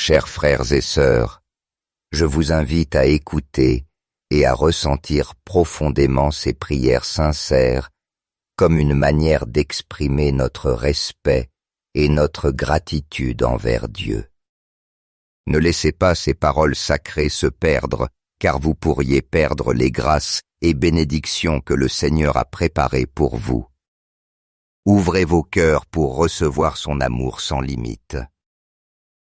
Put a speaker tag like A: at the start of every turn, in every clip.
A: Chers frères et sœurs, je vous invite à écouter et à ressentir profondément ces prières sincères comme une manière d'exprimer notre respect et notre gratitude envers Dieu. Ne laissez pas ces paroles sacrées se perdre, car vous pourriez perdre les grâces et bénédictions que le Seigneur a préparées pour vous. Ouvrez vos cœurs pour recevoir son amour sans limite.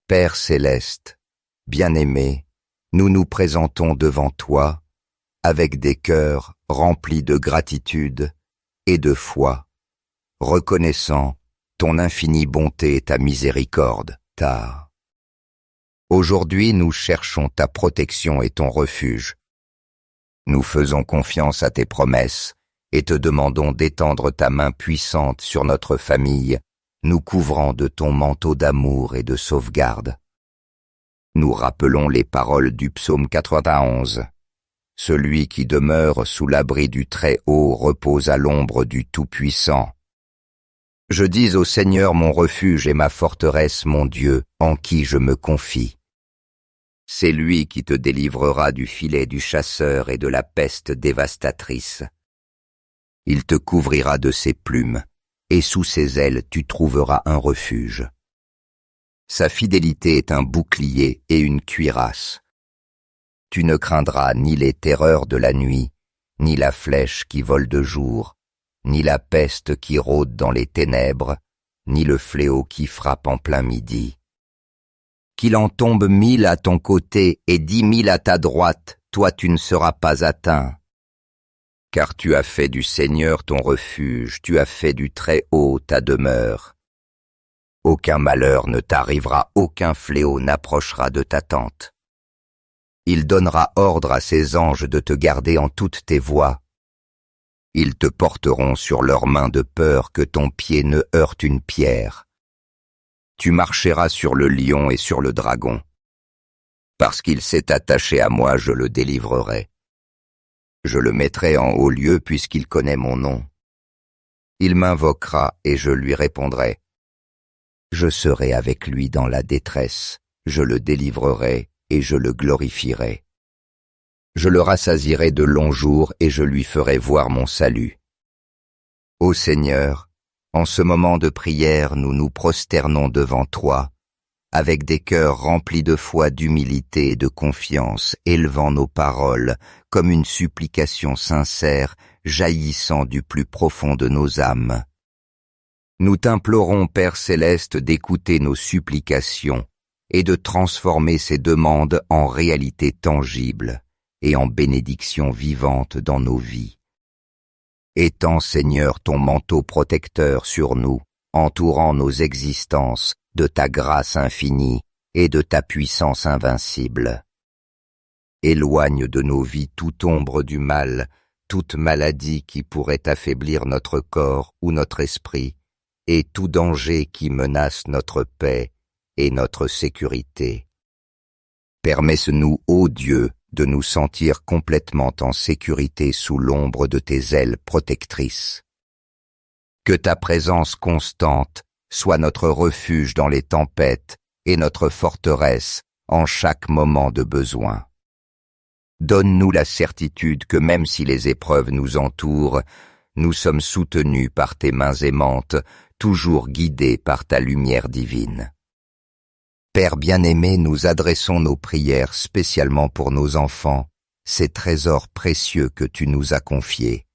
A: Père céleste, bien-aimé, nous nous présentons devant toi avec des cœurs remplis de gratitude et de foi, reconnaissant ton infinie bonté et ta miséricorde, Aujourd'hui, nous cherchons ta protection et ton refuge. Nous faisons confiance à tes promesses et te demandons d'étendre ta main puissante sur notre famille, nous couvrant de ton manteau d'amour et de sauvegarde. Nous rappelons les paroles du psaume 91. Celui qui demeure sous l'abri du Très-Haut repose à l'ombre du Tout-Puissant. Je dis au Seigneur mon refuge et ma forteresse, mon Dieu, en qui je me confie. C'est lui qui te délivrera du filet du chasseur et de la peste dévastatrice. Il te couvrira de ses plumes, et sous ses ailes tu trouveras un refuge. Sa fidélité est un bouclier et une cuirasse. Tu ne craindras ni les terreurs de la nuit, ni la flèche qui vole de jour, ni la peste qui rôde dans les ténèbres, ni le fléau qui frappe en plein midi. Qu'il en tombe 1000 à ton côté et 10 000 à ta droite, toi tu ne seras pas atteint. Car tu as fait du Seigneur ton refuge, tu as fait du Très-Haut ta demeure. Aucun malheur ne t'arrivera, aucun fléau n'approchera de ta tente. Il donnera ordre à ses anges de te garder en toutes tes voies. Ils te porteront sur leurs mains de peur que ton pied ne heurte une pierre. Tu marcheras sur le lion et sur le dragon. Parce qu'il s'est attaché à moi, je le délivrerai. Je le mettrai en haut lieu puisqu'il connaît mon nom. Il m'invoquera et je lui répondrai. Je serai avec lui dans la détresse, je le délivrerai et je le glorifierai. Je le rassasierai de longs jours et je lui ferai voir mon salut. Ô Seigneur, en ce moment de prière, nous nous prosternons devant toi, avec des cœurs remplis de foi, d'humilité et de confiance, élevant nos paroles comme une supplication sincère jaillissant du plus profond de nos âmes. Nous t'implorons, Père céleste, d'écouter nos supplications et de transformer ces demandes en réalité tangible et en bénédiction vivante dans nos vies. Étends, Seigneur, ton manteau protecteur sur nous, entourant nos existences de ta grâce infinie et de ta puissance invincible. Éloigne de nos vies toute ombre du mal, toute maladie qui pourrait affaiblir notre corps ou notre esprit, et tout danger qui menace notre paix et notre sécurité. Permets-nous, ô Dieu, de nous sentir complètement en sécurité sous l'ombre de tes ailes protectrices. Que ta présence constante soit notre refuge dans les tempêtes et notre forteresse en chaque moment de besoin. Donne-nous la certitude que même si les épreuves nous entourent, nous sommes soutenus par tes mains aimantes, toujours guidés par ta lumière divine. Père bien-aimé, nous adressons nos prières spécialement pour nos enfants, ces trésors précieux que tu nous as confiés.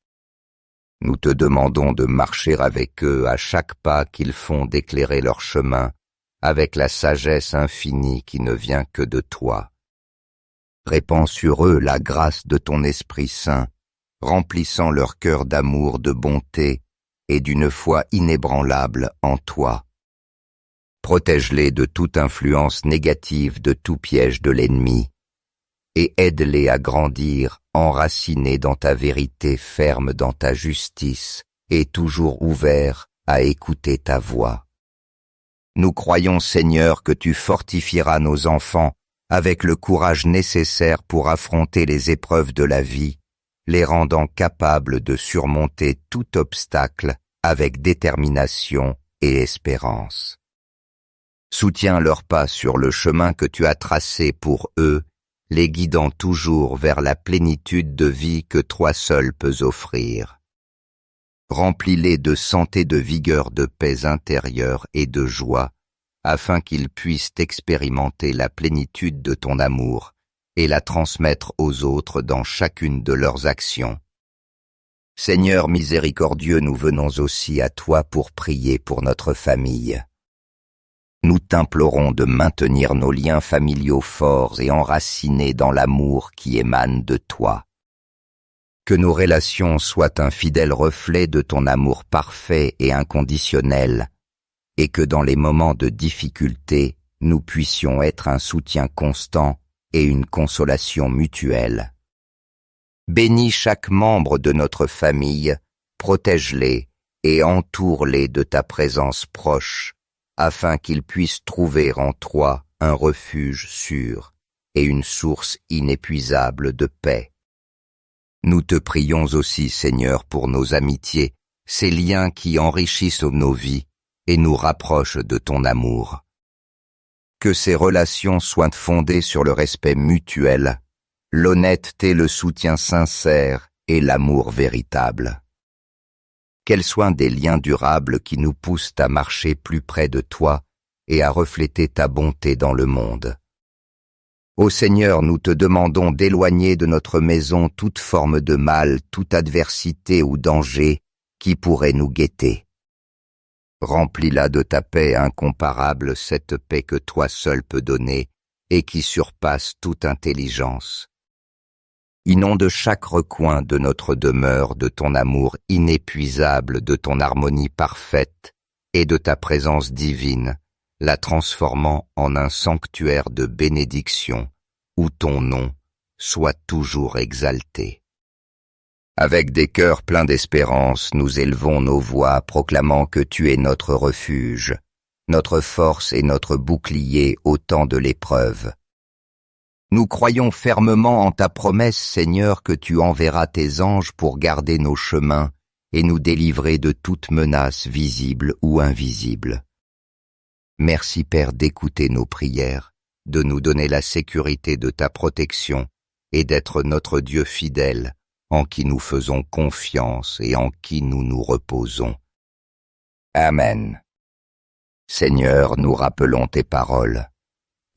A: Nous te demandons de marcher avec eux à chaque pas qu'ils font, d'éclairer leur chemin, avec la sagesse infinie qui ne vient que de toi. Répands sur eux la grâce de ton Esprit Saint, remplissant leur cœur d'amour, de bonté et d'une foi inébranlable en toi. Protège-les de toute influence négative, de tout piège de l'ennemi, et aide-les à grandir, enracinés dans ta vérité, fermes dans ta justice, et toujours ouverts à écouter ta voix. Nous croyons, Seigneur, que tu fortifieras nos enfants avec le courage nécessaire pour affronter les épreuves de la vie, les rendant capables de surmonter tout obstacle avec détermination et espérance. Soutiens leurs pas sur le chemin que tu as tracé pour eux, les guidant toujours vers la plénitude de vie que toi seul peux offrir. Remplis-les de santé, de vigueur, de paix intérieure et de joie, afin qu'ils puissent expérimenter la plénitude de ton amour et la transmettre aux autres dans chacune de leurs actions. Seigneur miséricordieux, nous venons aussi à toi pour prier pour notre famille. Nous t'implorons de maintenir nos liens familiaux forts et enracinés dans l'amour qui émane de toi. Que nos relations soient un fidèle reflet de ton amour parfait et inconditionnel, et que dans les moments de difficulté, nous puissions être un soutien constant et une consolation mutuelle. Bénis chaque membre de notre famille, protège-les et entoure-les de ta présence proche, afin qu'ils puissent trouver en toi un refuge sûr et une source inépuisable de paix. Nous te prions aussi, Seigneur, pour nos amitiés, ces liens qui enrichissent nos vies et nous rapprochent de ton amour. Que ces relations soient fondées sur le respect mutuel, l'honnêteté, le soutien sincère et l'amour véritable. Qu'elles soient des liens durables qui nous poussent à marcher plus près de toi et à refléter ta bonté dans le monde. Ô Seigneur, nous te demandons d'éloigner de notre maison toute forme de mal, toute adversité ou danger qui pourrait nous guetter. Remplis-la de ta paix incomparable, cette paix que toi seul peux donner et qui surpasse toute intelligence. Inonde chaque recoin de notre demeure de ton amour inépuisable, de ton harmonie parfaite et de ta présence divine, la transformant en un sanctuaire de bénédiction où ton nom soit toujours exalté. Avec des cœurs pleins d'espérance, nous élevons nos voix proclamant que tu es notre refuge, notre force et notre bouclier au temps de l'épreuve. Nous croyons fermement en ta promesse, Seigneur, que tu enverras tes anges pour garder nos chemins et nous délivrer de toute menace visible ou invisible. Merci, Père, d'écouter nos prières, de nous donner la sécurité de ta protection et d'être notre Dieu fidèle, en qui nous faisons confiance et en qui nous nous reposons. Amen. Seigneur, nous rappelons tes paroles.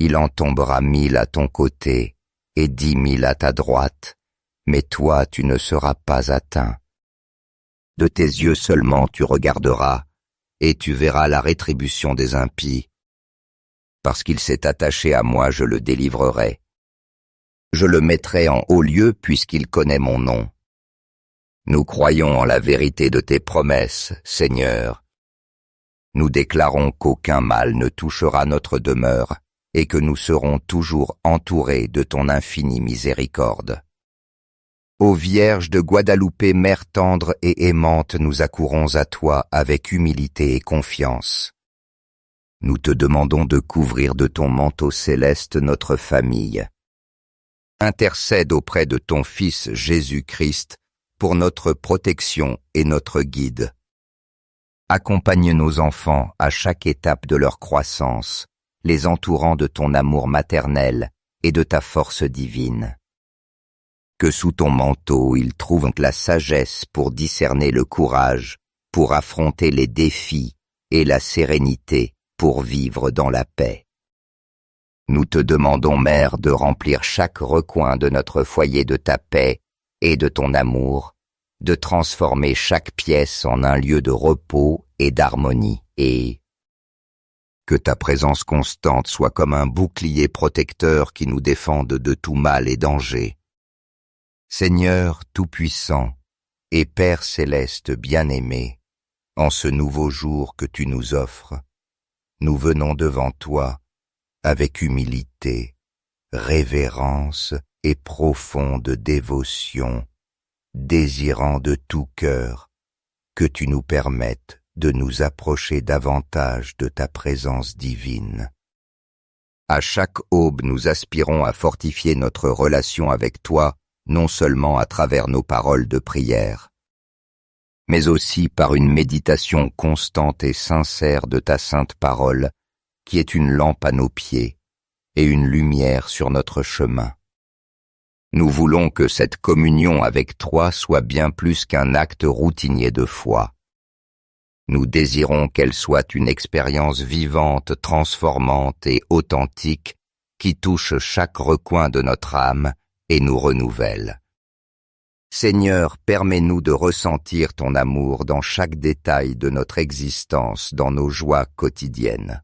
A: Il en tombera 1000 à ton côté et 10 000 à ta droite, mais toi tu ne seras pas atteint. De tes yeux seulement tu regarderas, et tu verras la rétribution des impies. Parce qu'il s'est attaché à moi, je le délivrerai. Je le mettrai en haut lieu puisqu'il connaît mon nom. Nous croyons en la vérité de tes promesses, Seigneur. Nous déclarons qu'aucun mal ne touchera notre demeure et que nous serons toujours entourés de ton infinie miséricorde. Ô Vierge de Guadalupe, Mère tendre et aimante, nous accourons à toi avec humilité et confiance. Nous te demandons de couvrir de ton manteau céleste notre famille. Intercède auprès de ton Fils Jésus-Christ pour notre protection et notre guide. Accompagne nos enfants à chaque étape de leur croissance, les entourant de ton amour maternel et de ta force divine. Que sous ton manteau ils trouvent la sagesse pour discerner le courage, pour affronter les défis et la sérénité pour vivre dans la paix. Nous te demandons, Mère, de remplir chaque recoin de notre foyer de ta paix et de ton amour, de transformer chaque pièce en un lieu de repos et d'harmonie, et que ta présence constante soit comme un bouclier protecteur qui nous défende de tout mal et danger. Seigneur Tout-Puissant et Père Céleste bien-aimé, en ce nouveau jour que tu nous offres, nous venons devant toi avec humilité, révérence et profonde dévotion, désirant de tout cœur que tu nous permettes de nous approcher davantage de ta présence divine. À chaque aube, nous aspirons à fortifier notre relation avec toi, non seulement à travers nos paroles de prière, mais aussi par une méditation constante et sincère de ta sainte parole, qui est une lampe à nos pieds et une lumière sur notre chemin. Nous voulons que cette communion avec toi soit bien plus qu'un acte routinier de foi. Nous désirons qu'elle soit une expérience vivante, transformante et authentique qui touche chaque recoin de notre âme et nous renouvelle. Seigneur, permets-nous de ressentir ton amour dans chaque détail de notre existence, dans nos joies quotidiennes,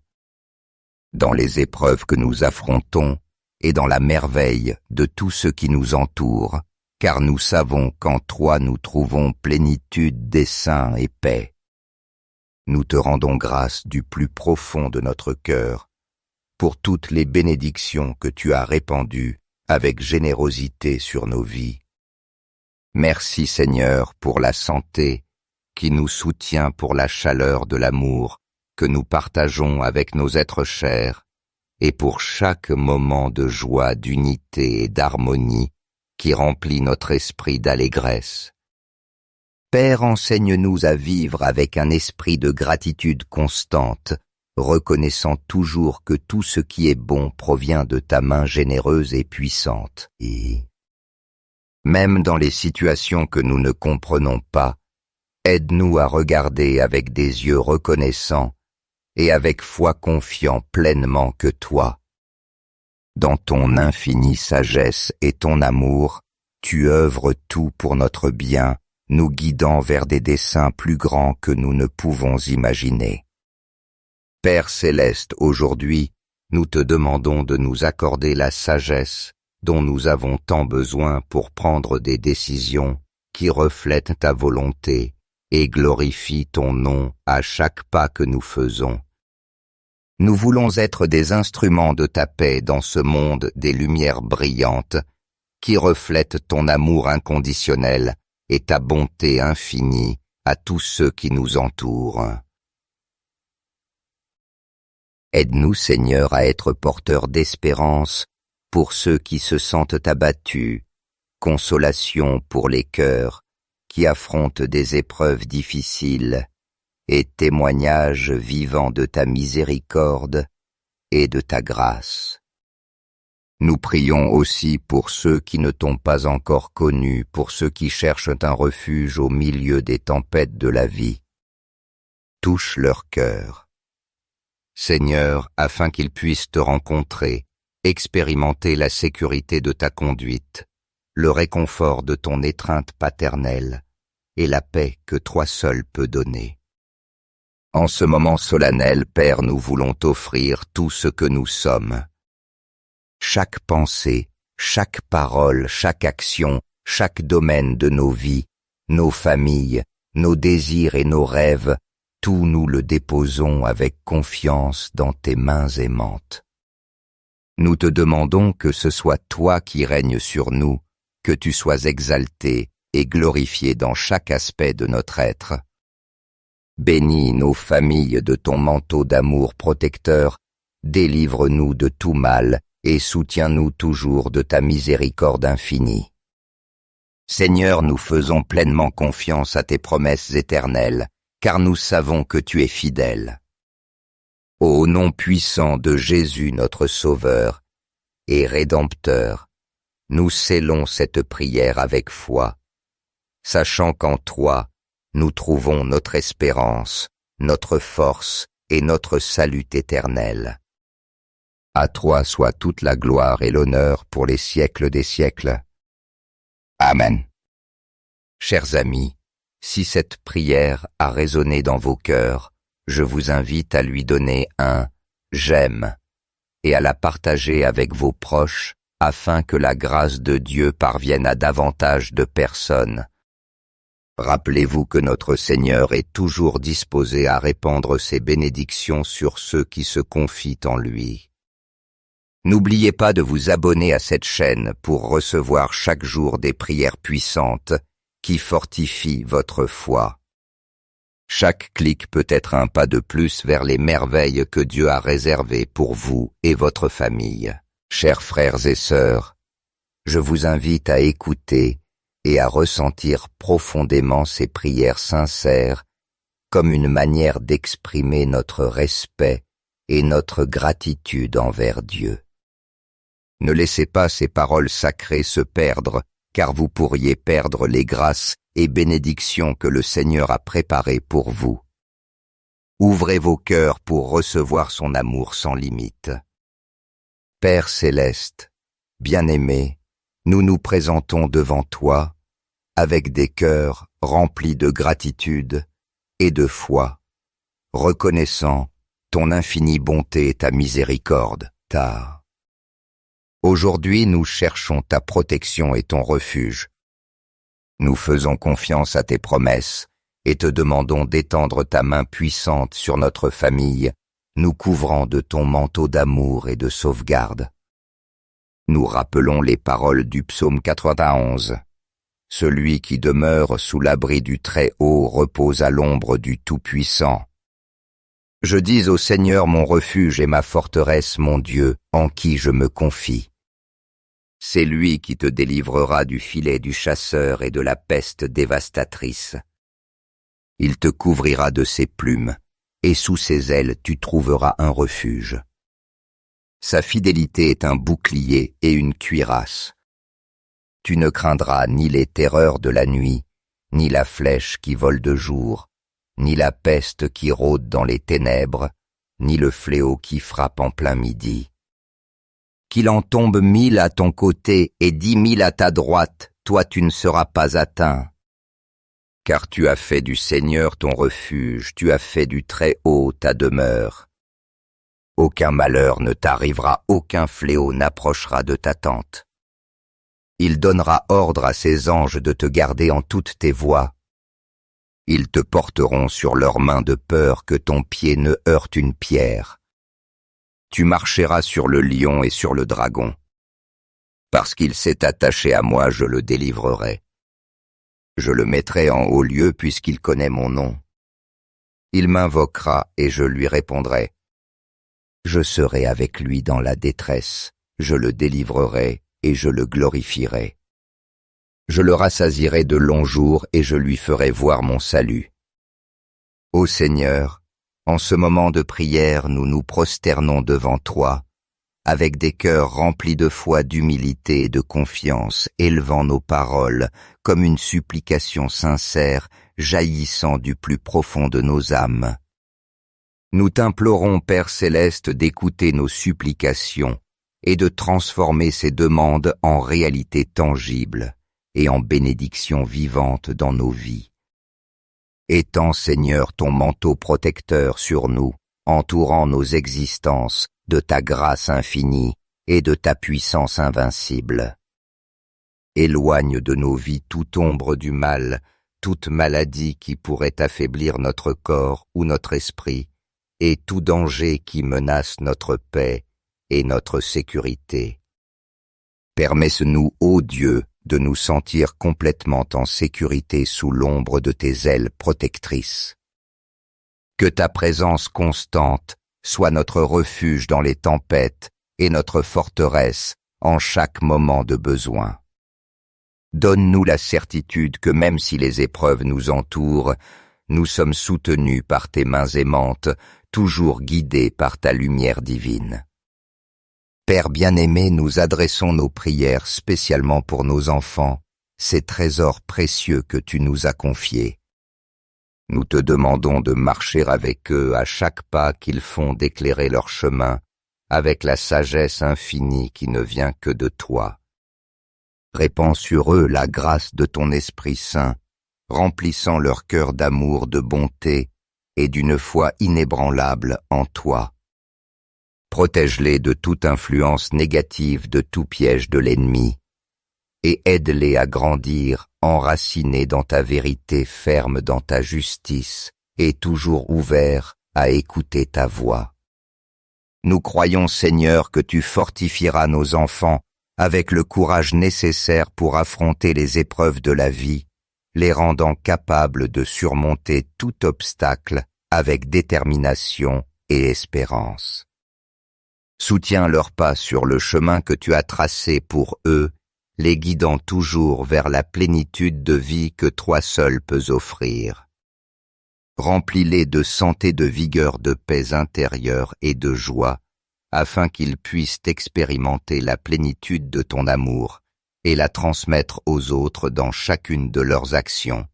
A: dans les épreuves que nous affrontons et dans la merveille de tout ce qui nous entoure, car nous savons qu'en toi nous trouvons plénitude, dessein et paix. Nous te rendons grâce du plus profond de notre cœur pour toutes les bénédictions que tu as répandues avec générosité sur nos vies. Merci Seigneur pour la santé qui nous soutient, pour la chaleur de l'amour que nous partageons avec nos êtres chers et pour chaque moment de joie, d'unité et d'harmonie qui remplit notre esprit d'allégresse. Père, enseigne-nous à vivre avec un esprit de gratitude constante, reconnaissant toujours que tout ce qui est bon provient de ta main généreuse et puissante. Et même dans les situations que nous ne comprenons pas, aide-nous à regarder avec des yeux reconnaissants et avec foi confiant pleinement que toi, dans ton infinie sagesse et ton amour, tu œuvres tout pour notre bien, nous guidant vers des desseins plus grands que nous ne pouvons imaginer. Père céleste, aujourd'hui, nous te demandons de nous accorder la sagesse dont nous avons tant besoin pour prendre des décisions qui reflètent ta volonté et glorifient ton nom à chaque pas que nous faisons. Nous voulons être des instruments de ta paix dans ce monde des lumières brillantes qui reflètent ton amour inconditionnel et ta bonté infinie à tous ceux qui nous entourent. Aide-nous, Seigneur, à être porteurs d'espérance pour ceux qui se sentent abattus, consolation pour les cœurs qui affrontent des épreuves difficiles et témoignage vivant de ta miséricorde et de ta grâce. Nous prions aussi pour ceux qui ne t'ont pas encore connu, pour ceux qui cherchent un refuge au milieu des tempêtes de la vie. Touche leur cœur, Seigneur, afin qu'ils puissent te rencontrer, expérimenter la sécurité de ta conduite, le réconfort de ton étreinte paternelle et la paix que toi seul peux donner. En ce moment solennel, Père, nous voulons t'offrir tout ce que nous sommes. Chaque pensée, chaque parole, chaque action, chaque domaine de nos vies, nos familles, nos désirs et nos rêves, tout nous le déposons avec confiance dans tes mains aimantes. Nous te demandons que ce soit toi qui règnes sur nous, que tu sois exalté et glorifié dans chaque aspect de notre être. Bénis nos familles de ton manteau d'amour protecteur, délivre-nous de tout mal et soutiens-nous toujours de ta miséricorde infinie. Seigneur, nous faisons pleinement confiance à tes promesses éternelles, car nous savons que tu es fidèle. Au nom puissant de Jésus notre Sauveur et Rédempteur, nous scellons cette prière avec foi, sachant qu'en toi, nous trouvons notre espérance, notre force et notre salut éternel. À toi soit toute la gloire et l'honneur pour les siècles des siècles. Amen. Chers amis, si cette prière a résonné dans vos cœurs, je vous invite à lui donner un « j'aime » et à la partager avec vos proches afin que la grâce de Dieu parvienne à davantage de personnes. Rappelez-vous que notre Seigneur est toujours disposé à répandre ses bénédictions sur ceux qui se confient en lui. N'oubliez pas de vous abonner à cette chaîne pour recevoir chaque jour des prières puissantes qui fortifient votre foi. Chaque clic peut être un pas de plus vers les merveilles que Dieu a réservées pour vous et votre famille. Chers frères et sœurs, je vous invite à écouter et à ressentir profondément ces prières sincères comme une manière d'exprimer notre respect et notre gratitude envers Dieu. Ne laissez pas ces paroles sacrées se perdre, car vous pourriez perdre les grâces et bénédictions que le Seigneur a préparées pour vous. Ouvrez vos cœurs pour recevoir son amour sans limite. Père céleste, bien-aimé, nous nous présentons devant toi avec des cœurs remplis de gratitude et de foi, reconnaissant ton infinie bonté et ta miséricorde, Aujourd'hui, nous cherchons ta protection et ton refuge. Nous faisons confiance à tes promesses et te demandons d'étendre ta main puissante sur notre famille, nous couvrant de ton manteau d'amour et de sauvegarde. Nous rappelons les paroles du psaume 91. Celui qui demeure sous l'abri du Très-Haut repose à l'ombre du Tout-Puissant. Je dis au Seigneur mon refuge et ma forteresse, mon Dieu, en qui je me confie. C'est lui qui te délivrera du filet du chasseur et de la peste dévastatrice. Il te couvrira de ses plumes, et sous ses ailes tu trouveras un refuge. Sa fidélité est un bouclier et une cuirasse. Tu ne craindras ni les terreurs de la nuit, ni la flèche qui vole de jour, ni la peste qui rôde dans les ténèbres, ni le fléau qui frappe en plein midi. Qu'il en tombe 1000 à ton côté et 10 000 à ta droite, toi tu ne seras pas atteint. Car tu as fait du Seigneur ton refuge, tu as fait du Très-Haut ta demeure. Aucun malheur ne t'arrivera, aucun fléau n'approchera de ta tente. Il donnera ordre à ses anges de te garder en toutes tes voies. Ils te porteront sur leurs mains de peur que ton pied ne heurte une pierre. Tu marcheras sur le lion et sur le dragon. Parce qu'il s'est attaché à moi, je le délivrerai. Je le mettrai en haut lieu puisqu'il connaît mon nom. Il m'invoquera et je lui répondrai. Je serai avec lui dans la détresse, je le délivrerai et je le glorifierai. Je le rassasierai de longs jours et je lui ferai voir mon salut. Ô Seigneur, en ce moment de prière, nous nous prosternons devant toi, avec des cœurs remplis de foi, d'humilité et de confiance, élevant nos paroles comme une supplication sincère jaillissant du plus profond de nos âmes. Nous t'implorons, Père céleste, d'écouter nos supplications et de transformer ces demandes en réalité tangible et en bénédiction vivante dans nos vies. Étends, Seigneur, ton manteau protecteur sur nous, entourant nos existences de ta grâce infinie et de ta puissance invincible. Éloigne de nos vies toute ombre du mal, toute maladie qui pourrait affaiblir notre corps ou notre esprit, et tout danger qui menace notre paix et notre sécurité. Permets-nous, ô Dieu, de nous sentir complètement en sécurité sous l'ombre de tes ailes protectrices. Que ta présence constante soit notre refuge dans les tempêtes et notre forteresse en chaque moment de besoin. Donne-nous la certitude que même si les épreuves nous entourent, nous sommes soutenus par tes mains aimantes, toujours guidés par ta lumière divine. Père bien-aimé, nous adressons nos prières spécialement pour nos enfants, ces trésors précieux que tu nous as confiés. Nous te demandons de marcher avec eux à chaque pas qu'ils font, d'éclairer leur chemin, avec la sagesse infinie qui ne vient que de toi. Répands sur eux la grâce de ton Esprit Saint, remplissant leur cœur d'amour, de bonté et d'une foi inébranlable en toi. Protège-les de toute influence négative, de tout piège de l'ennemi, et aide-les à grandir, enracinés dans ta vérité, fermes dans ta justice, et toujours ouverts à écouter ta voix. Nous croyons, Seigneur, que tu fortifieras nos enfants avec le courage nécessaire pour affronter les épreuves de la vie, les rendant capables de surmonter tout obstacle avec détermination et espérance. Soutiens leurs pas sur le chemin que tu as tracé pour eux, les guidant toujours vers la plénitude de vie que toi seul peux offrir. Remplis-les de santé, de vigueur, de paix intérieure et de joie, afin qu'ils puissent expérimenter la plénitude de ton amour et la transmettre aux autres dans chacune de leurs actions.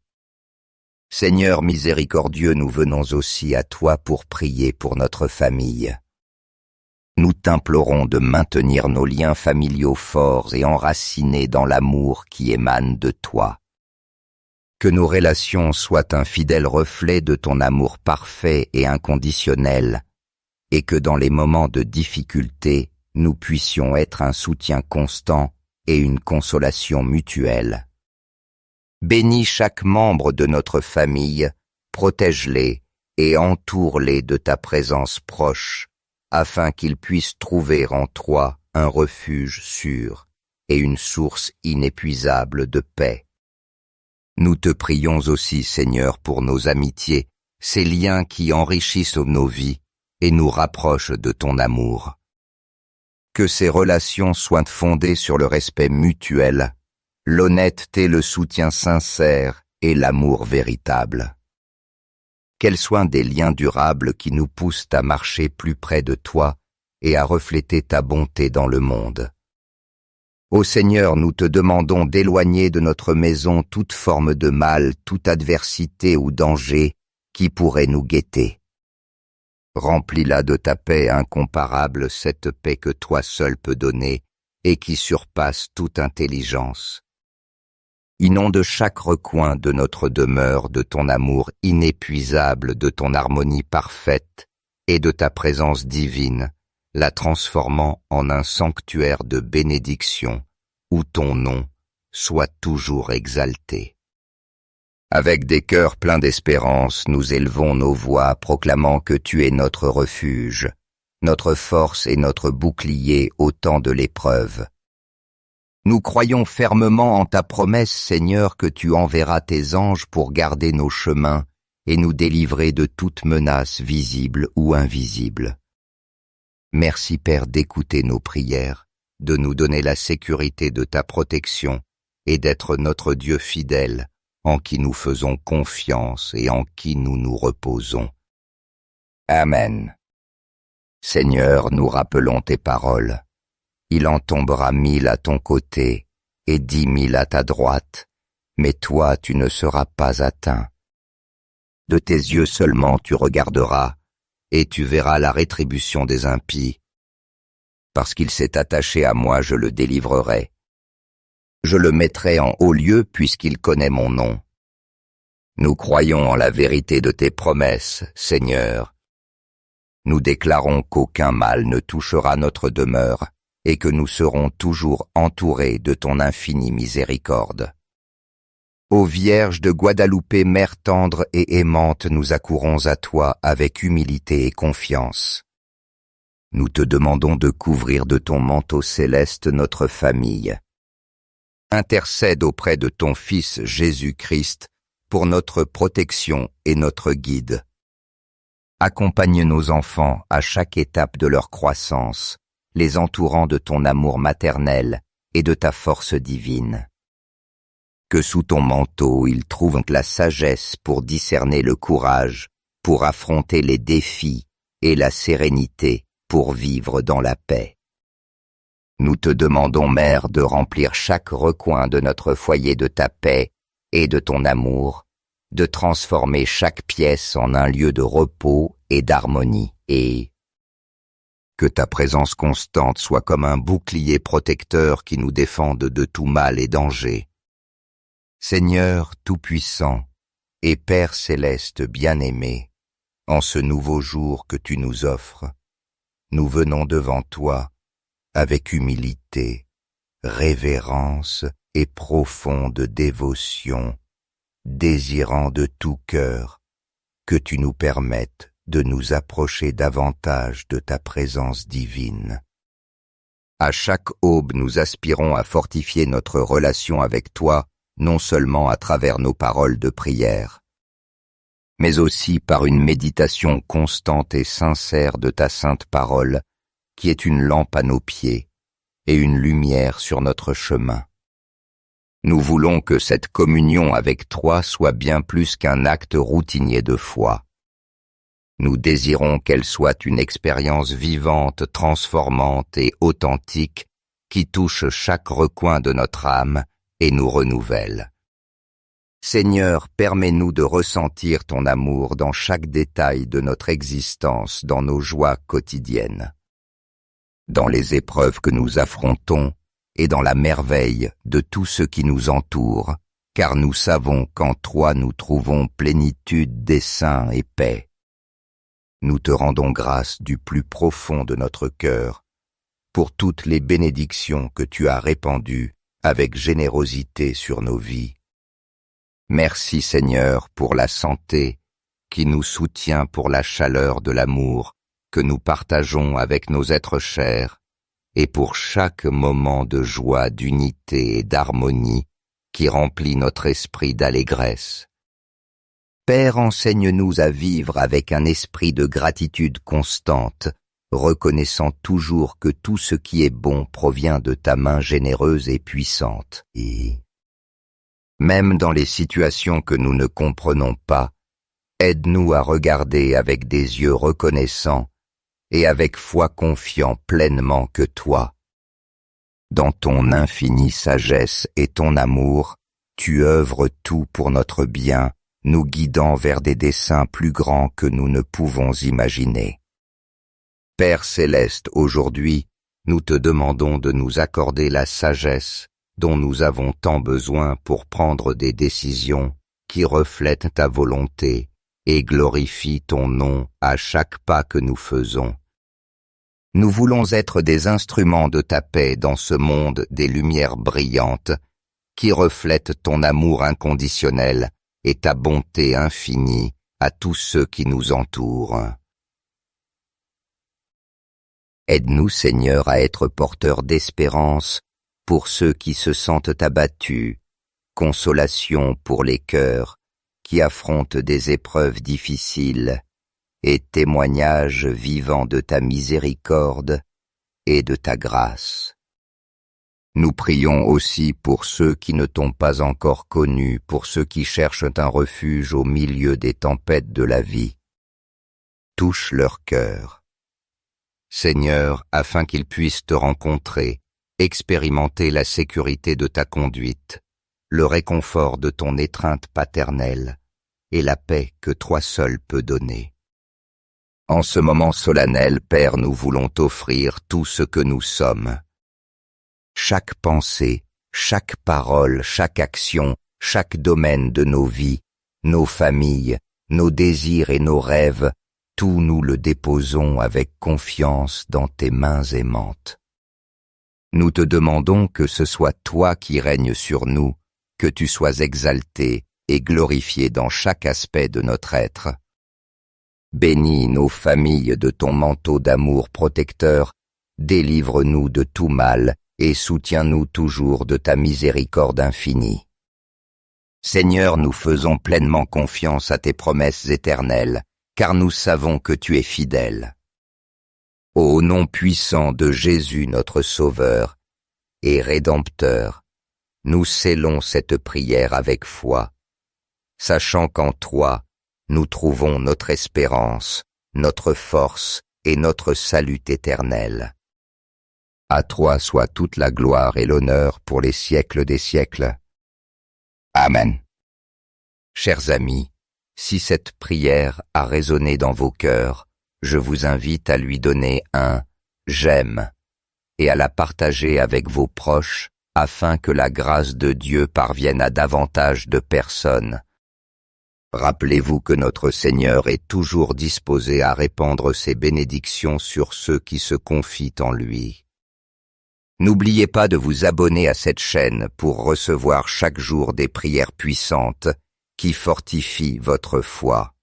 A: Seigneur miséricordieux, nous venons aussi à toi pour prier pour notre famille. Nous t'implorons de maintenir nos liens familiaux forts et enracinés dans l'amour qui émane de toi. Que nos relations soient un fidèle reflet de ton amour parfait et inconditionnel, et que dans les moments de difficulté, nous puissions être un soutien constant et une consolation mutuelle. Bénis chaque membre de notre famille, protège-les et entoure-les de ta présence proche, afin qu'ils puissent trouver en toi un refuge sûr et une source inépuisable de paix. Nous te prions aussi, Seigneur, pour nos amitiés, ces liens qui enrichissent nos vies et nous rapprochent de ton amour. Que ces relations soient fondées sur le respect mutuel, l'honnêteté, le soutien sincère et l'amour véritable. Qu'elles soient des liens durables qui nous poussent à marcher plus près de toi et à refléter ta bonté dans le monde. Ô Seigneur, nous te demandons d'éloigner de notre maison toute forme de mal, toute adversité ou danger qui pourrait nous guetter. Remplis-la de ta paix incomparable, cette paix que toi seul peux donner et qui surpasse toute intelligence. Inonde chaque recoin de notre demeure de ton amour inépuisable, de ton harmonie parfaite et de ta présence divine, la transformant en un sanctuaire de bénédiction où ton nom soit toujours exalté. Avec des cœurs pleins d'espérance, nous élevons nos voix proclamant que tu es notre refuge, notre force et notre bouclier au temps de l'épreuve. Nous croyons fermement en ta promesse, Seigneur, que tu enverras tes anges pour garder nos chemins et nous délivrer de toute menace visible ou invisible. Merci, Père, d'écouter nos prières, de nous donner la sécurité de ta protection et d'être notre Dieu fidèle, en qui nous faisons confiance et en qui nous nous reposons. Amen. Seigneur, nous rappelons tes paroles. Il en tombera 1000 à ton côté et 10 000 à ta droite, mais toi tu ne seras pas atteint. De tes yeux seulement tu regarderas, et tu verras la rétribution des impies. Parce qu'il s'est attaché à moi, je le délivrerai. Je le mettrai en haut lieu puisqu'il connaît mon nom. Nous croyons en la vérité de tes promesses, Seigneur. Nous déclarons qu'aucun mal ne touchera notre demeure et que nous serons toujours entourés de ton infinie miséricorde. Ô Vierge de Guadalupe, Mère tendre et aimante, nous accourons à toi avec humilité et confiance. Nous te demandons de couvrir de ton manteau céleste notre famille. Intercède auprès de ton Fils Jésus-Christ pour notre protection et notre guide. Accompagne nos enfants à chaque étape de leur croissance, les entourant de ton amour maternel et de ta force divine. Que sous ton manteau ils trouvent la sagesse pour discerner le courage, pour affronter les défis et la sérénité pour vivre dans la paix. Nous te demandons, Mère, de remplir chaque recoin de notre foyer de ta paix et de ton amour, de transformer chaque pièce en un lieu de repos et d'harmonie, et que ta présence constante soit comme un bouclier protecteur qui nous défende de tout mal et danger. Seigneur Tout-Puissant et Père Céleste bien-aimé, en ce nouveau jour que tu nous offres, nous venons devant toi avec humilité, révérence et profonde dévotion, désirant de tout cœur que tu nous permettes de nous approcher davantage de ta présence divine. À chaque aube, nous aspirons à fortifier notre relation avec toi, non seulement à travers nos paroles de prière, mais aussi par une méditation constante et sincère de ta sainte parole, qui est une lampe à nos pieds et une lumière sur notre chemin. Nous voulons que cette communion avec toi soit bien plus qu'un acte routinier de foi. Nous désirons qu'elle soit une expérience vivante, transformante et authentique qui touche chaque recoin de notre âme et nous renouvelle. Seigneur, permets-nous de ressentir ton amour dans chaque détail de notre existence, dans nos joies quotidiennes, dans les épreuves que nous affrontons et dans la merveille de tout ce qui nous entoure, car nous savons qu'en toi nous trouvons plénitude, dessein et paix. Nous te rendons grâce du plus profond de notre cœur pour toutes les bénédictions que tu as répandues avec générosité sur nos vies. Merci Seigneur pour la santé qui nous soutient, pour la chaleur de l'amour que nous partageons avec nos êtres chers et pour chaque moment de joie, d'unité et d'harmonie qui remplit notre esprit d'allégresse. Père, enseigne-nous à vivre avec un esprit de gratitude constante, reconnaissant toujours que tout ce qui est bon provient de ta main généreuse et puissante. Et même dans les situations que nous ne comprenons pas, aide-nous à regarder avec des yeux reconnaissants et avec foi confiant pleinement que toi, dans ton infinie sagesse et ton amour, tu œuvres tout pour notre bien, nous guidant vers des desseins plus grands que nous ne pouvons imaginer. Père céleste, aujourd'hui, nous te demandons de nous accorder la sagesse dont nous avons tant besoin pour prendre des décisions qui reflètent ta volonté et glorifient ton nom à chaque pas que nous faisons. Nous voulons être des instruments de ta paix dans ce monde des lumières brillantes qui reflètent ton amour inconditionnel et ta bonté infinie à tous ceux qui nous entourent. Aide-nous, Seigneur, à être porteurs d'espérance pour ceux qui se sentent abattus, consolation pour les cœurs qui affrontent des épreuves difficiles et témoignage vivant de ta miséricorde et de ta grâce. Nous prions aussi pour ceux qui ne t'ont pas encore connu, pour ceux qui cherchent un refuge au milieu des tempêtes de la vie. Touche leur cœur. Seigneur, afin qu'ils puissent te rencontrer, expérimenter la sécurité de ta conduite, le réconfort de ton étreinte paternelle et la paix que toi seul peux donner. En ce moment solennel, Père, nous voulons t'offrir tout ce que nous sommes. Chaque pensée, chaque parole, chaque action, chaque domaine de nos vies, nos familles, nos désirs et nos rêves, tout nous le déposons avec confiance dans tes mains aimantes. Nous te demandons que ce soit toi qui règnes sur nous, que tu sois exalté et glorifié dans chaque aspect de notre être. Bénis nos familles de ton manteau d'amour protecteur, délivre-nous de tout mal et soutiens-nous toujours de ta miséricorde infinie. Seigneur, nous faisons pleinement confiance à tes promesses éternelles, car nous savons que tu es fidèle. Au nom puissant de Jésus notre Sauveur et Rédempteur, nous scellons cette prière avec foi, sachant qu'en toi, nous trouvons notre espérance, notre force et notre salut éternel. À toi soit toute la gloire et l'honneur pour les siècles des siècles. Amen. Chers amis, si cette prière a résonné dans vos cœurs, je vous invite à lui donner un « j'aime » et à la partager avec vos proches afin que la grâce de Dieu parvienne à davantage de personnes. Rappelez-vous que notre Seigneur est toujours disposé à répandre ses bénédictions sur ceux qui se confient en lui. N'oubliez pas de vous abonner à cette chaîne pour recevoir chaque jour des prières puissantes qui fortifient votre foi.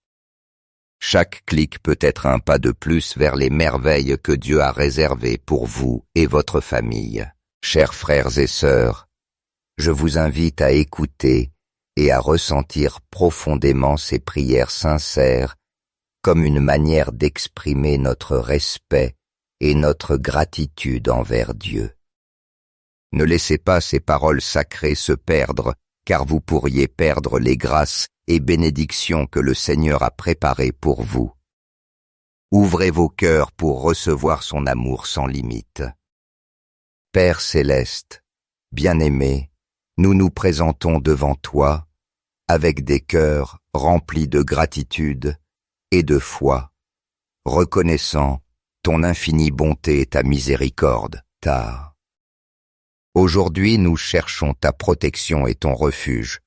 A: Chaque clic peut être un pas de plus vers les merveilles que Dieu a réservées pour vous et votre famille. Chers frères et sœurs, je vous invite à écouter et à ressentir profondément ces prières sincères comme une manière d'exprimer notre respect et notre gratitude envers Dieu. Ne laissez pas ces paroles sacrées se perdre, car vous pourriez perdre les grâces et bénédictions que le Seigneur a préparées pour vous. Ouvrez vos cœurs pour recevoir son amour sans limite. Père céleste, bien-aimé, nous nous présentons devant toi avec des cœurs remplis de gratitude et de foi, reconnaissant ton infinie bonté et ta miséricorde, Aujourd'hui, nous cherchons ta protection et ton refuge.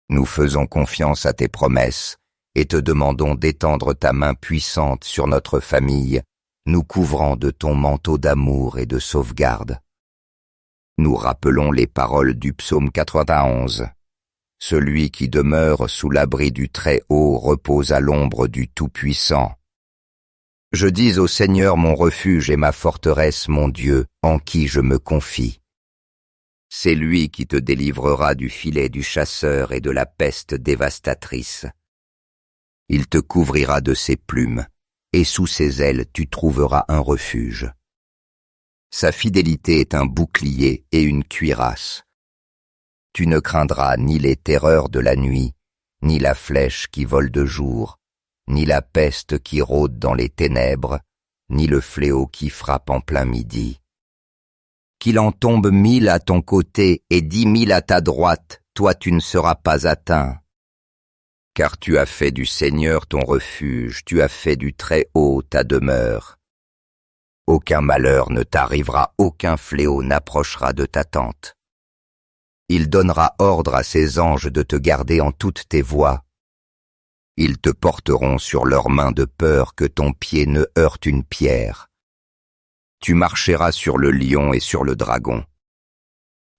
A: Nous faisons confiance à tes promesses et te demandons d'étendre ta main puissante sur notre famille, nous couvrant de ton manteau d'amour et de sauvegarde. Nous rappelons les paroles du psaume 91. Celui qui demeure sous l'abri du Très-Haut repose à l'ombre du Tout-Puissant. Je dis au Seigneur mon refuge et ma forteresse, mon Dieu, en qui je me confie. C'est lui qui te délivrera du filet du chasseur et de la peste dévastatrice. Il te couvrira de ses plumes, et sous ses ailes tu trouveras un refuge. Sa fidélité est un bouclier et une cuirasse. Tu ne craindras ni les terreurs de la nuit, ni la flèche qui vole de jour, ni la peste qui rôde dans les ténèbres, ni le fléau qui frappe en plein midi. Qu'il en tombe 1000 à ton côté et 10 000 à ta droite, toi tu ne seras pas atteint. Car tu as fait du Seigneur ton refuge, tu as fait du Très-Haut ta demeure. Aucun malheur ne t'arrivera, aucun fléau n'approchera de ta tente. Il donnera ordre à ses anges de te garder en toutes tes voies. Ils te porteront sur leurs mains de peur que ton pied ne heurte une pierre. Tu marcheras sur le lion et sur le dragon.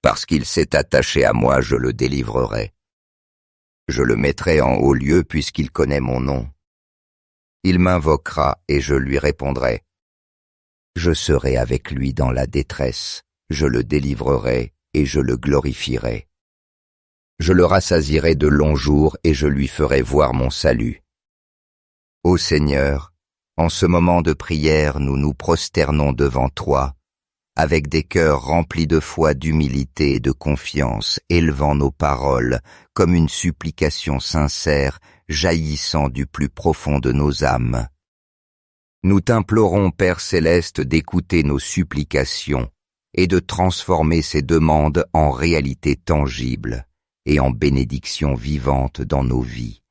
A: Parce qu'il s'est attaché à moi, je le délivrerai. Je le mettrai en haut lieu puisqu'il connaît mon nom. Il m'invoquera et je lui répondrai. Je serai avec lui dans la détresse, je le délivrerai et je le glorifierai. Je le rassasierai de longs jours et je lui ferai voir mon salut. Ô Seigneur, en ce moment de prière, nous nous prosternons devant toi, avec des cœurs remplis de foi, d'humilité et de confiance, élevant nos paroles comme une supplication sincère jaillissant du plus profond de nos âmes. Nous t'implorons, Père céleste, d'écouter nos supplications et de transformer ces demandes en réalité tangible et en bénédiction vivante dans nos vies.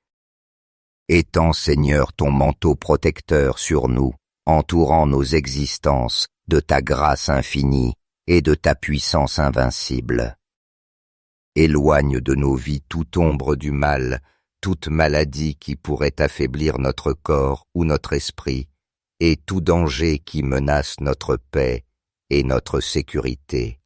A: Étends, Seigneur, ton manteau protecteur sur nous, entourant nos existences de ta grâce infinie et de ta puissance invincible. Éloigne de nos vies toute ombre du mal, toute maladie qui pourrait affaiblir notre corps ou notre esprit, et tout danger qui menace notre paix et notre sécurité.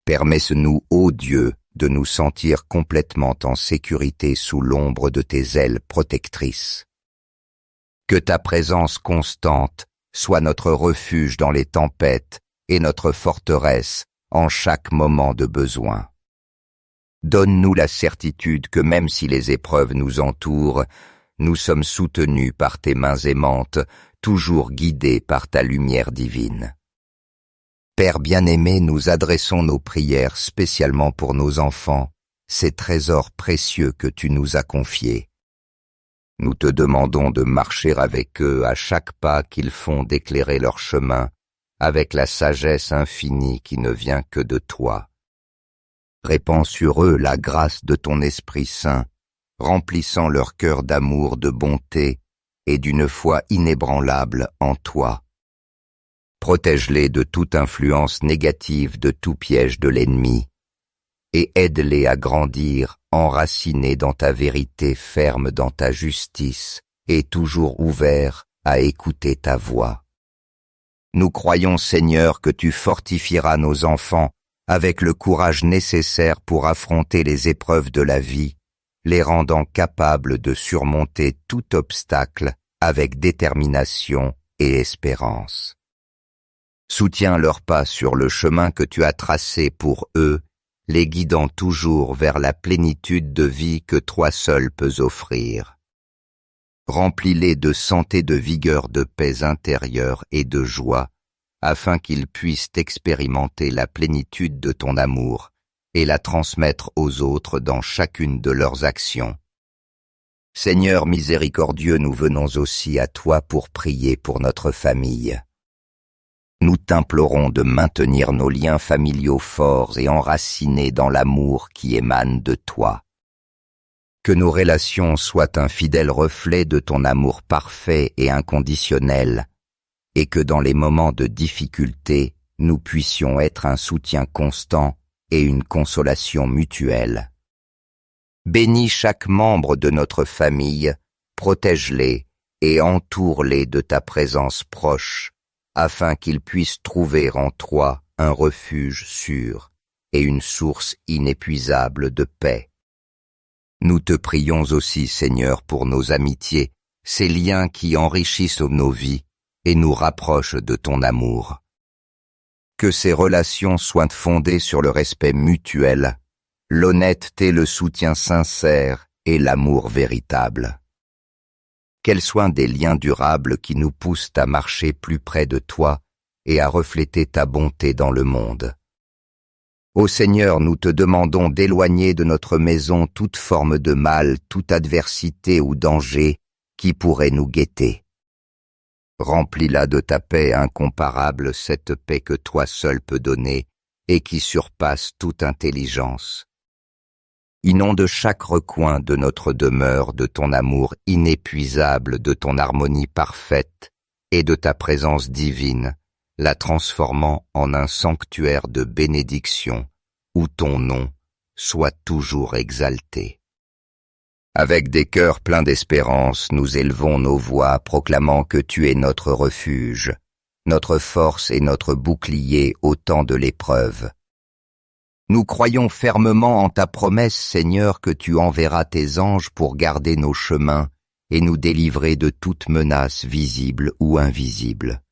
A: Permets-nous, ô Dieu, de nous sentir complètement en sécurité sous l'ombre de tes ailes protectrices. Que ta présence constante soit notre refuge dans les tempêtes et notre forteresse en chaque moment de besoin. Donne-nous la certitude que même si les épreuves nous entourent, nous sommes soutenus par tes mains aimantes, toujours guidés par ta lumière divine. Père bien-aimé, nous adressons nos prières spécialement pour nos enfants, ces trésors précieux que tu nous as confiés. Nous te demandons de marcher avec eux à chaque pas qu'ils font, d'éclairer leur chemin avec la sagesse infinie qui ne vient que de toi. Répands sur eux la grâce de ton Esprit Saint, remplissant leur cœur d'amour, de bonté et d'une foi inébranlable en toi. Protège-les de toute influence négative, de tout piège de l'ennemi, et aide-les à grandir, enracinés dans ta vérité, fermes dans ta justice, et toujours ouverts à écouter ta voix. Nous croyons, Seigneur, que tu fortifieras nos enfants avec le courage nécessaire pour affronter les épreuves de la vie, les rendant capables de surmonter tout obstacle avec détermination et espérance. Soutiens leurs pas sur le chemin que tu as tracé pour eux, les guidant toujours vers la plénitude de vie que toi seul peux offrir. Remplis-les de santé, de vigueur, de paix intérieure et de joie, afin qu'ils puissent expérimenter la plénitude de ton amour et la transmettre aux autres dans chacune de leurs actions. Seigneur miséricordieux, nous venons aussi à toi pour prier pour notre famille. Nous t'implorons de maintenir nos liens familiaux forts et enracinés dans l'amour qui émane de toi. Que nos relations soient un fidèle reflet de ton amour parfait et inconditionnel, et que dans les moments de difficulté, nous puissions être un soutien constant et une consolation mutuelle. Bénis chaque membre de notre famille, protège-les et entoure-les de ta présence proche, afin qu'ils puissent trouver en toi un refuge sûr et une source inépuisable de paix. Nous te prions aussi, Seigneur, pour nos amitiés, ces liens qui enrichissent nos vies et nous rapprochent de ton amour. Que ces relations soient fondées sur le respect mutuel, l'honnêteté, le soutien sincère et l'amour véritable. Qu'elles soient des liens durables qui nous poussent à marcher plus près de toi et à refléter ta bonté dans le monde. Ô Seigneur, nous te demandons d'éloigner de notre maison toute forme de mal, toute adversité ou danger qui pourrait nous guetter. Remplis-la de ta paix incomparable, cette paix que toi seul peux donner et qui surpasse toute intelligence. Inonde chaque recoin de notre demeure de ton amour inépuisable, de ton harmonie parfaite et de ta présence divine, la transformant en un sanctuaire de bénédiction où ton nom soit toujours exalté. Avec des cœurs pleins d'espérance, nous élevons nos voix proclamant que tu es notre refuge, notre force et notre bouclier au temps de l'épreuve. Nous croyons fermement en ta promesse, Seigneur, que tu enverras tes anges pour garder nos chemins et nous délivrer de toute menace visible ou invisible.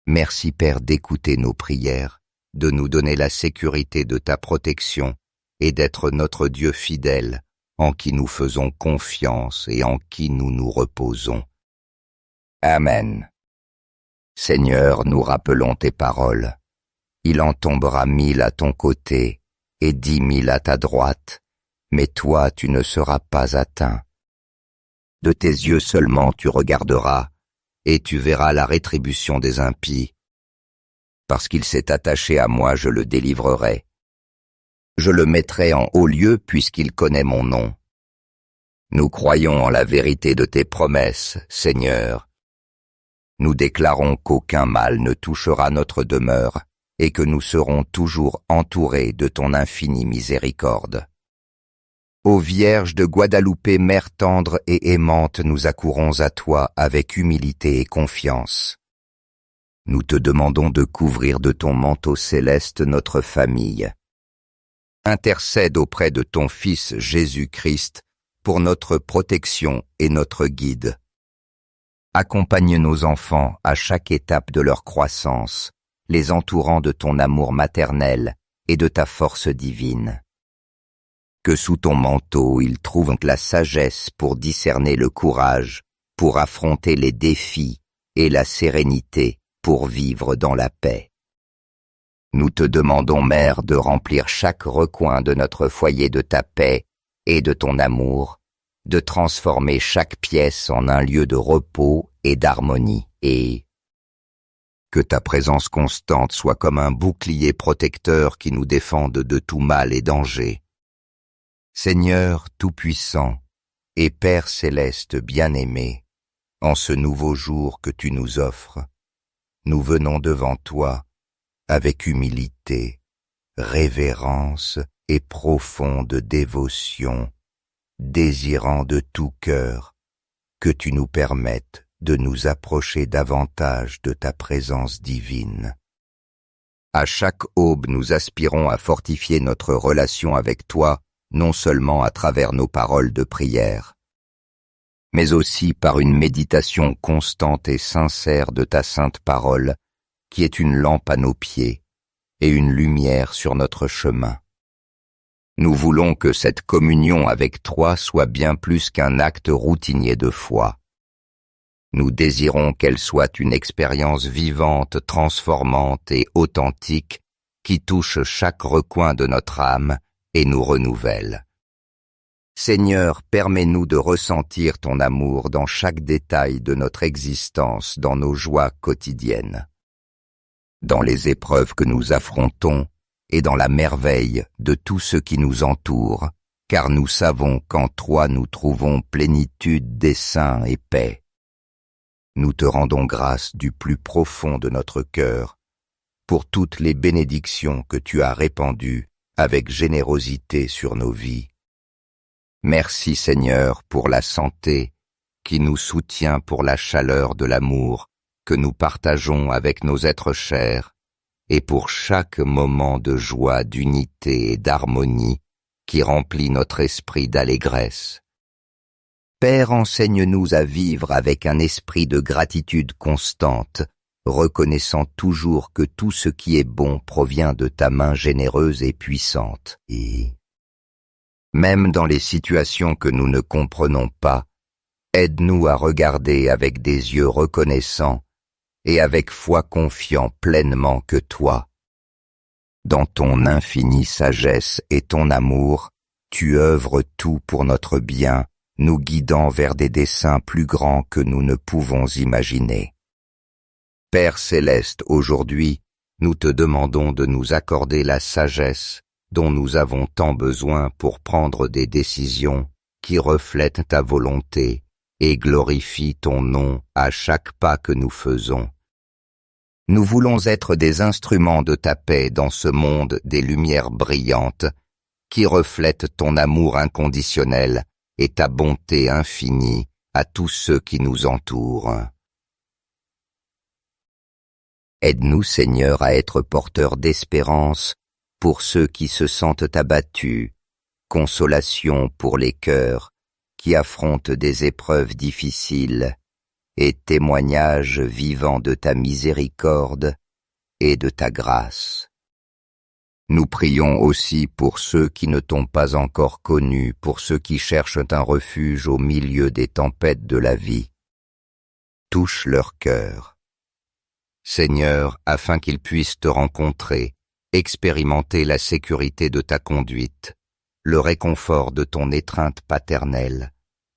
A: Merci, Père, d'écouter nos prières, de nous donner la sécurité de ta protection et d'être notre Dieu fidèle, en qui nous faisons confiance et en qui nous nous reposons. Amen. Seigneur, nous rappelons tes paroles. Il en tombera 1000 à ton côté et 10 000 à ta droite, mais toi tu ne seras pas atteint. De tes yeux seulement tu regarderas, et tu verras la rétribution des impies. Parce qu'il s'est attaché à moi, je le délivrerai. Je le mettrai en haut lieu puisqu'il connaît mon nom. Nous croyons en la vérité de tes promesses, Seigneur. Nous déclarons qu'aucun mal ne touchera notre demeure et que nous serons toujours entourés de ton infinie miséricorde. Ô Vierge de Guadalupe, Mère tendre et aimante, nous accourons à toi avec humilité et confiance. Nous te demandons de couvrir de ton manteau céleste notre famille. Intercède auprès de ton Fils Jésus-Christ pour notre protection et notre guide. Accompagne nos enfants à chaque étape de leur croissance, les entourant de ton amour maternel et de ta force divine. Que sous ton manteau ils trouvent la sagesse pour discerner le courage, pour affronter les défis et la sérénité pour vivre dans la paix. Nous te demandons, Mère, de remplir chaque recoin de notre foyer de ta paix et de ton amour, de transformer chaque pièce en un lieu de repos et d'harmonie, et que ta présence constante soit comme un bouclier protecteur qui nous défende de tout mal et danger. Seigneur Tout-Puissant et Père Céleste bien-aimé, en ce nouveau jour que tu nous offres, nous venons devant toi avec humilité, révérence et profonde dévotion, désirant de tout cœur que tu nous permettes de nous approcher davantage de ta présence divine. À chaque aube, nous aspirons à fortifier notre relation avec toi, non seulement à travers nos paroles de prière, mais aussi par une méditation constante et sincère de ta sainte parole, qui est une lampe à nos pieds et une lumière sur notre chemin. Nous voulons que cette communion avec toi soit bien plus qu'un acte routinier de foi. Nous désirons qu'elle soit une expérience vivante, transformante et authentique qui touche chaque recoin de notre âme et nous renouvelle. Seigneur, permets-nous de ressentir ton amour dans chaque détail de notre existence, dans nos joies quotidiennes, dans les épreuves que nous affrontons et dans la merveille de tout ce qui nous entoure, car nous savons qu'en toi nous trouvons plénitude, dessein et paix. Nous te rendons grâce du plus profond de notre cœur pour toutes les bénédictions que tu as répandues avec générosité sur nos vies. Merci Seigneur pour la santé qui nous soutient, pour la chaleur de l'amour que nous partageons avec nos êtres chers et pour chaque moment de joie, d'unité et d'harmonie qui remplit notre esprit d'allégresse. Père, enseigne-nous à vivre avec un esprit de gratitude constante, reconnaissant toujours que tout ce qui est bon provient de ta main généreuse et puissante. Et même dans les situations que nous ne comprenons pas, aide-nous à regarder avec des yeux reconnaissants et avec foi confiant pleinement que toi, dans ton infinie sagesse et ton amour, tu œuvres tout pour notre bien, nous guidant vers des desseins plus grands que nous ne pouvons imaginer. Père céleste, aujourd'hui, nous te demandons de nous accorder la sagesse dont nous avons tant besoin pour prendre des décisions qui reflètent ta volonté et glorifient ton nom à chaque pas que nous faisons. Nous voulons être des instruments de ta paix dans ce monde des lumières brillantes qui reflètent ton amour inconditionnel et ta bonté infinie à tous ceux qui nous entourent. Aide-nous, Seigneur, à être porteurs d'espérance pour ceux qui se sentent abattus, consolation pour les cœurs qui affrontent des épreuves difficiles et témoignage vivant de ta miséricorde et de ta grâce. Nous prions aussi pour ceux qui ne t'ont pas encore connu, pour ceux qui cherchent un refuge au milieu des tempêtes de la vie. Touche leur cœur, Seigneur, afin qu'ils puissent te rencontrer, expérimenter la sécurité de ta conduite, le réconfort de ton étreinte paternelle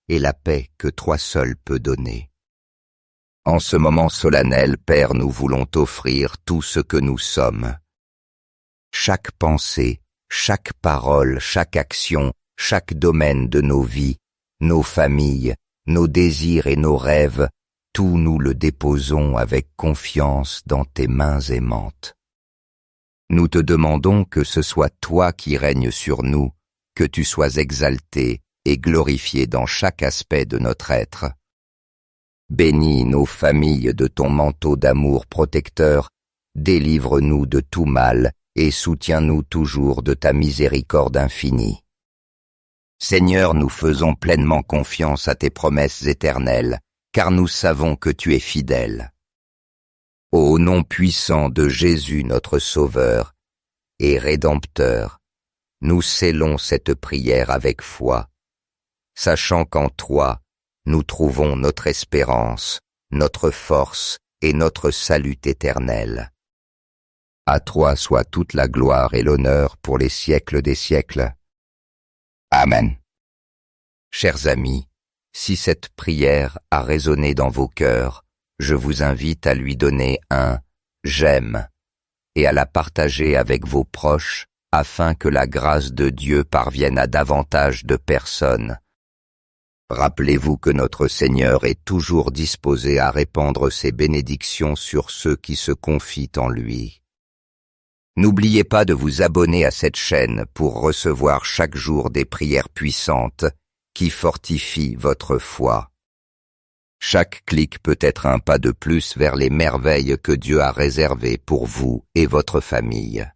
A: et la paix que toi seul peux donner. En ce moment solennel, Père, nous voulons t'offrir tout ce que nous sommes. Chaque pensée, chaque parole, chaque action, chaque domaine de nos vies, nos familles, nos désirs et nos rêves, tout nous le déposons avec confiance dans tes mains aimantes. Nous te demandons que ce soit toi qui règnes sur nous, que tu sois exalté et glorifié dans chaque aspect de notre être. Bénis nos familles de ton manteau d'amour protecteur, délivre-nous de tout mal et soutiens-nous toujours de ta miséricorde infinie. Seigneur, nous faisons pleinement confiance à tes promesses éternelles, car nous savons que tu es fidèle. Au nom puissant de Jésus notre Sauveur et Rédempteur, nous scellons cette prière avec foi, sachant qu'en toi, nous trouvons notre espérance, notre force et notre salut éternel. À toi soit toute la gloire et l'honneur pour les siècles des siècles. Amen. Chers amis, si cette prière a résonné dans vos cœurs, je vous invite à lui donner un « j'aime » et à la partager avec vos proches afin que la grâce de Dieu parvienne à davantage de personnes. Rappelez-vous que notre Seigneur est toujours disposé à répandre ses bénédictions sur ceux qui se confient en lui. N'oubliez pas de vous abonner à cette chaîne pour recevoir chaque jour des prières puissantes qui fortifient votre foi. Chaque clic peut être un pas de plus vers les merveilles que Dieu a réservées pour vous et votre famille.